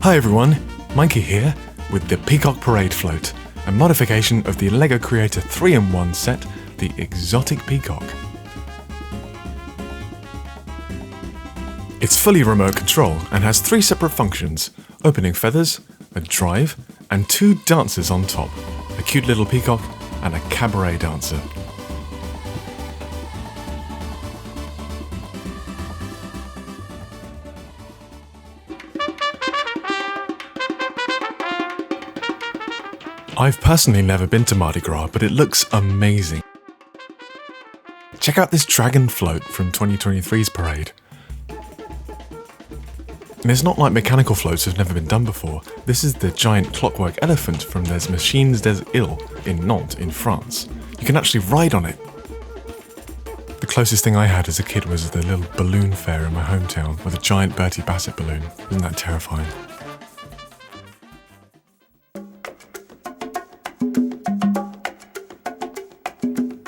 Hi everyone, Mikey here with the Peacock Parade Float, a modification of the LEGO Creator 3-in-1 set, the Exotic Peacock. It's fully remote control and has 3 separate functions: opening feathers, a drive, and 2 dancers on top, a cute little peacock and a cabaret dancer. I've personally never been to Mardi Gras, but it looks amazing. Check out this dragon float from 2023's parade. And it's not like mechanical floats have never been done before. This is the giant clockwork elephant from Les Machines des Îles in Nantes in France. You can actually ride on it. The closest thing I had as a kid was the little balloon fair in my hometown with a giant Bertie Bassett balloon. Isn't that terrifying?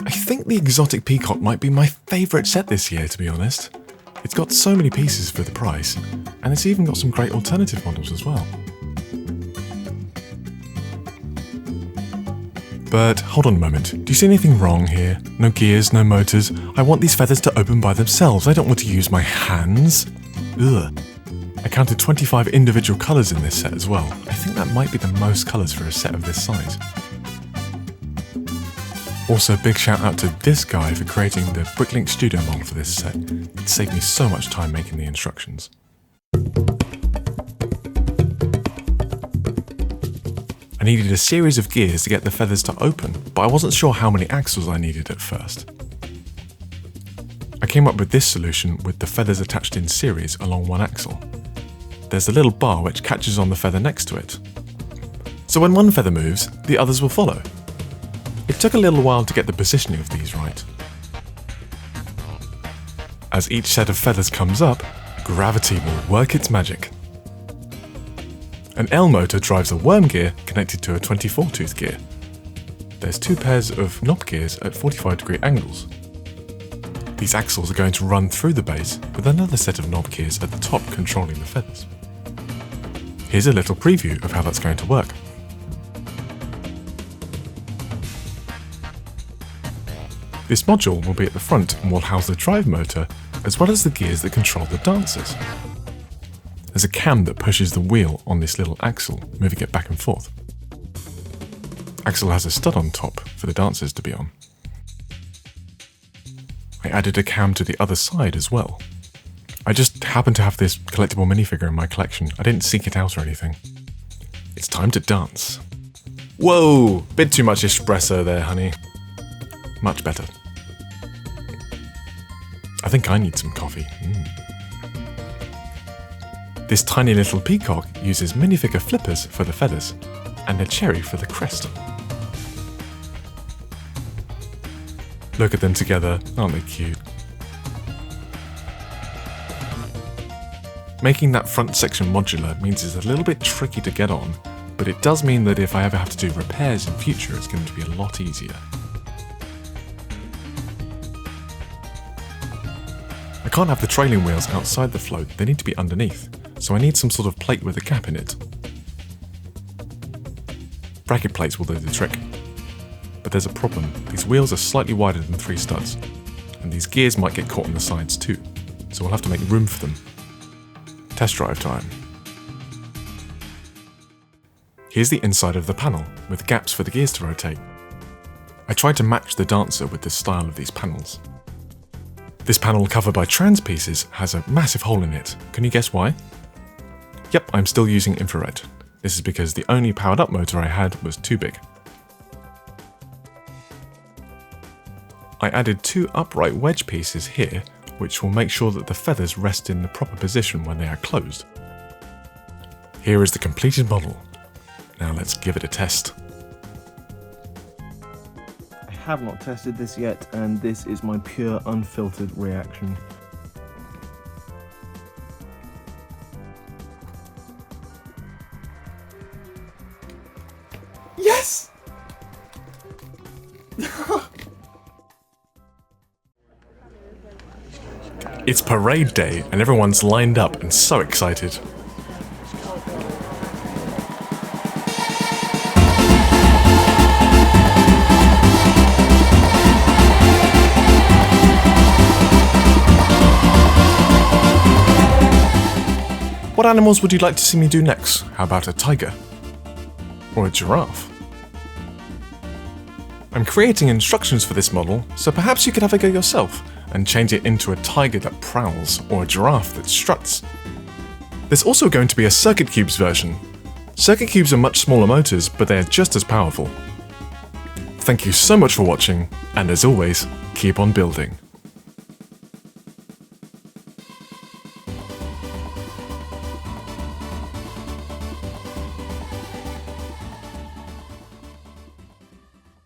I think the Exotic Peacock might be my favourite set this year, to be honest. It's got so many pieces for the price, and it's even got some great alternative models as well. But hold on a moment, do you see anything wrong here? No gears, no motors. I want these feathers to open by themselves. I don't want to use my hands. Ugh. I counted 25 individual colours in this set as well. I think that might be the most colours for a set of this size. Also, big shout out to this guy for creating the Bricklink Studio model for this set. It saved me so much time making the instructions. I needed a series of gears to get the feathers to open, but I wasn't sure how many axles I needed at first. I came up with this solution with the feathers attached in series along one axle. There's a little bar which catches on the feather next to it. So when one feather moves, the others will follow. It took a little while to get the positioning of these right. As each set of feathers comes up, gravity will work its magic. An L motor drives a worm gear connected to a 24-tooth gear. There's 2 pairs of knob gears at 45-degree angles. These axles are going to run through the base with another set of knob gears at the top controlling the feathers. Here's a little preview of how that's going to work. This module will be at the front and will house the drive motor, as well as the gears that control the dancers. There's a cam that pushes the wheel on this little axle, moving it back and forth. Axle has a stud on top for the dancers to be on. I added a cam to the other side as well. I just happen to have this collectible minifigure in my collection. I didn't seek it out or anything. It's time to dance. Whoa! Bit too much espresso there, honey. Much better. I think I need some coffee. This tiny little peacock uses minifigure flippers for the feathers and a cherry for the crest. Look at them together, aren't they cute? Making that front section modular means it's a little bit tricky to get on, but it does mean that if I ever have to do repairs in future, it's going to be a lot easier. I can't have the trailing wheels outside the float, they need to be underneath, so I need some sort of plate with a gap in it. Bracket plates will do the trick. But there's a problem, these wheels are slightly wider than 3 studs, and these gears might get caught on the sides too, so we'll have to make room for them. Test drive time. Here's the inside of the panel, with gaps for the gears to rotate. I tried to match the dancer with the style of these panels. This panel covered by trans pieces has a massive hole in it. Can you guess why? Yep, I'm still using infrared. This is because the only powered up motor I had was too big. I added 2 upright wedge pieces here, which will make sure that the feathers rest in the proper position when they are closed. Here is the completed model. Now let's give it a test. I have not tested this yet, and this is my pure unfiltered reaction. Yes! It's parade day and everyone's lined up and so excited. What animals would you like to see me do next? How about a tiger? Or a giraffe? I'm creating instructions for this model, so perhaps you could have a go yourself and change it into a tiger that prowls or a giraffe that struts. There's also going to be a circuit cubes version. Circuit cubes are much smaller motors, but they are just as powerful. Thank you so much for watching, and as always, keep on building.